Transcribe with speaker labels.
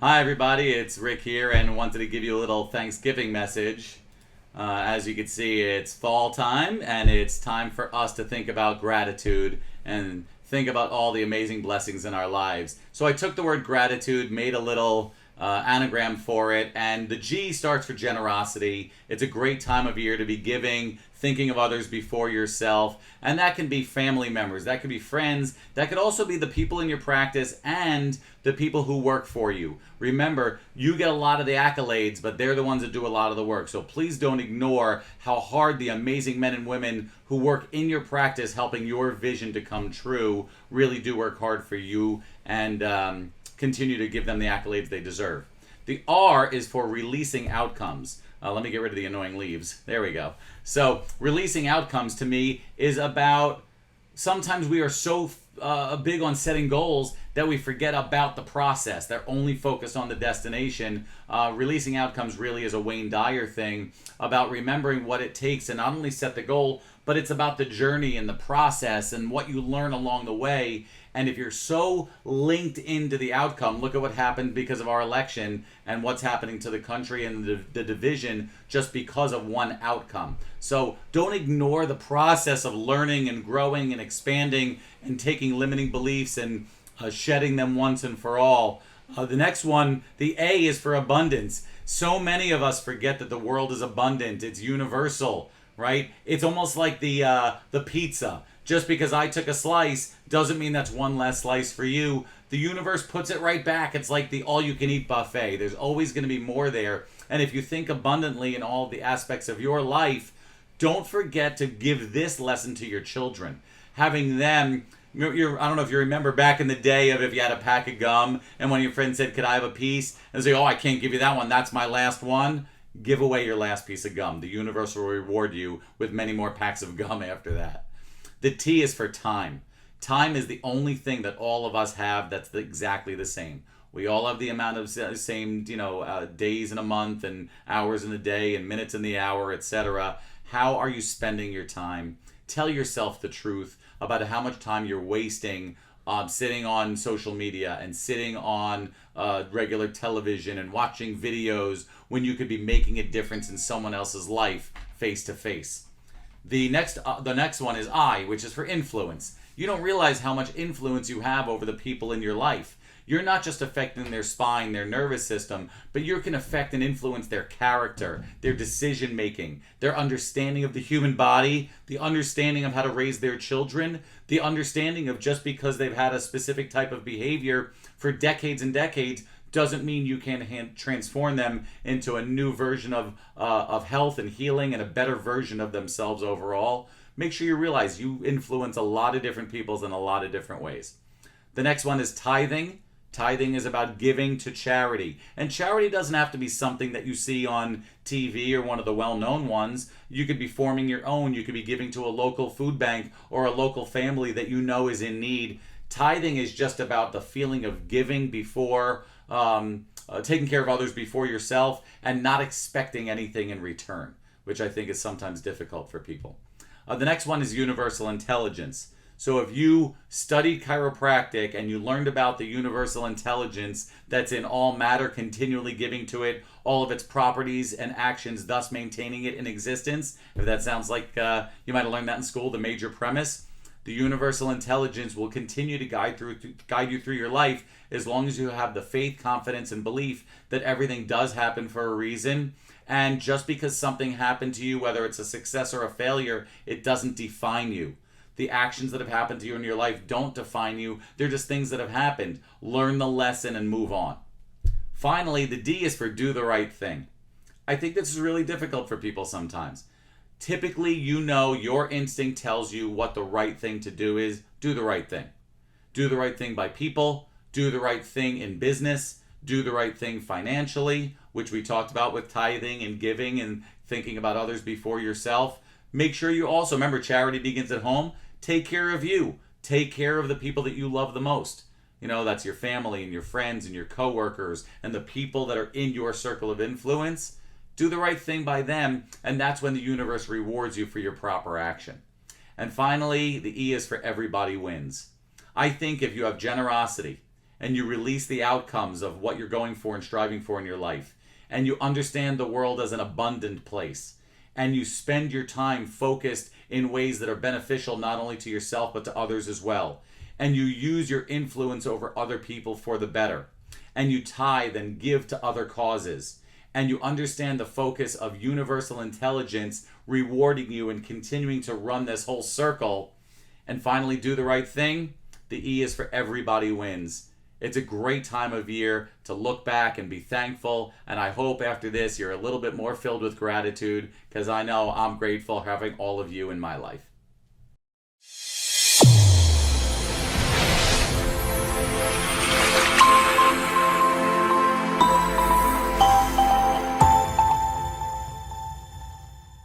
Speaker 1: Hi, everybody. It's Rick here, and wanted to give you a little Thanksgiving message. As you can see, it's fall time, and it's time for us to think about gratitude and think about all the amazing blessings in our lives. So I took the word gratitude, made a little anagram for it, and the G starts for generosity. It's a great time of year to be giving, thinking of others before yourself, and that can be family members, that could be friends, that could also be the people in your practice and the people who work for you. Remember, you get a lot of the accolades, but they're the ones that do a lot of the work. So please don't ignore how hard the amazing men and women who work in your practice helping your vision to come true really do work hard for you, and continue to give them the accolades they deserve. The R is for releasing outcomes. Let me get rid of the annoying leaves. There we go. So releasing outcomes to me is about, sometimes we are so big on setting goals that we forget about the process. They're only focused on the destination. Releasing outcomes really is a Wayne Dyer thing about remembering what it takes to not only set the goal, but it's about the journey and the process and what you learn along the way. And if you're so linked into the outcome, look at what happened because of our election and what's happening to the country and the division just because of one outcome. So don't ignore the process of learning and growing and expanding and taking limiting beliefs and shedding them once and for all. The next one, the A, is for abundance. So many of us forget that the world is abundant. It's universal, right? It's almost like the pizza. Just because I took a slice doesn't mean that's one less slice for you. The universe puts it right back. It's like the all-you-can-eat buffet. There's always going to be more there. And if you think abundantly in all the aspects of your life, don't forget to give this lesson to your children. Having them, I don't know if you remember back in the day of if you had a pack of gum and one of your friends said, "Could I have a piece?" And say, "Oh, I can't give you that one. That's my last one." Give away your last piece of gum. The universe will reward you with many more packs of gum after that. The T is for time. Time is the only thing that all of us have that's exactly the same. We all have the amount of same, days in a month and hours in the day and minutes in the hour, etc. How are you spending your time? Tell yourself the truth about how much time you're wasting sitting on social media and sitting on regular television and watching videos when you could be making a difference in someone else's life face to face. The next one is I, which is for influence. You don't realize how much influence you have over the people in your life. You're not just affecting their spine, their nervous system, but you can affect and influence their character, their decision making, their understanding of the human body, the understanding of how to raise their children, the understanding of just because they've had a specific type of behavior for decades and decades doesn't mean you can't transform them into a new version of health and healing and a better version of themselves overall. Make sure you realize you influence a lot of different peoples in a lot of different ways. The next one is tithing. Tithing is about giving to charity. And charity doesn't have to be something that you see on TV or one of the well-known ones. You could be forming your own. You could be giving to a local food bank or a local family that you know is in need. Tithing is just about the feeling of giving before taking care of others before yourself and not expecting anything in return, which I think is sometimes difficult for people. The next one is universal intelligence. So if you studied chiropractic and you learned about the universal intelligence that's in all matter, continually giving to it all of its properties and actions, thus maintaining it in existence, if that sounds like you might have learned that in school, the major premise, the universal intelligence will continue to guide you through your life as long as you have the faith, confidence, and belief that everything does happen for a reason. And just because something happened to you, whether it's a success or a failure, it doesn't define you. The actions that have happened to you in your life don't define you. They're just things that have happened. Learn the lesson and move on. Finally, the D is for do the right thing. I think this is really difficult for people sometimes. Typically, your instinct tells you what the right thing to do is. Do the right thing. Do the right thing by people. Do the right thing in business. Do the right thing financially, which we talked about with tithing and giving and thinking about others before yourself. Make sure you also, remember, charity begins at home. Take care of you. Take care of the people that you love the most. That's your family and your friends and your coworkers and the people that are in your circle of influence. Do the right thing by them, and that's when the universe rewards you for your proper action. And finally, the E is for everybody wins. I think if you have generosity and you release the outcomes of what you're going for and striving for in your life, and you understand the world as an abundant place, and you spend your time focused in ways that are beneficial not only to yourself but to others as well, and you use your influence over other people for the better, and you tithe and give to other causes, and you understand the focus of universal intelligence rewarding you and continuing to run this whole circle, and finally do the right thing, the E is for everybody wins. It's a great time of year to look back and be thankful, and I hope after this you're a little bit more filled with gratitude, because I know I'm grateful having all of you in my life.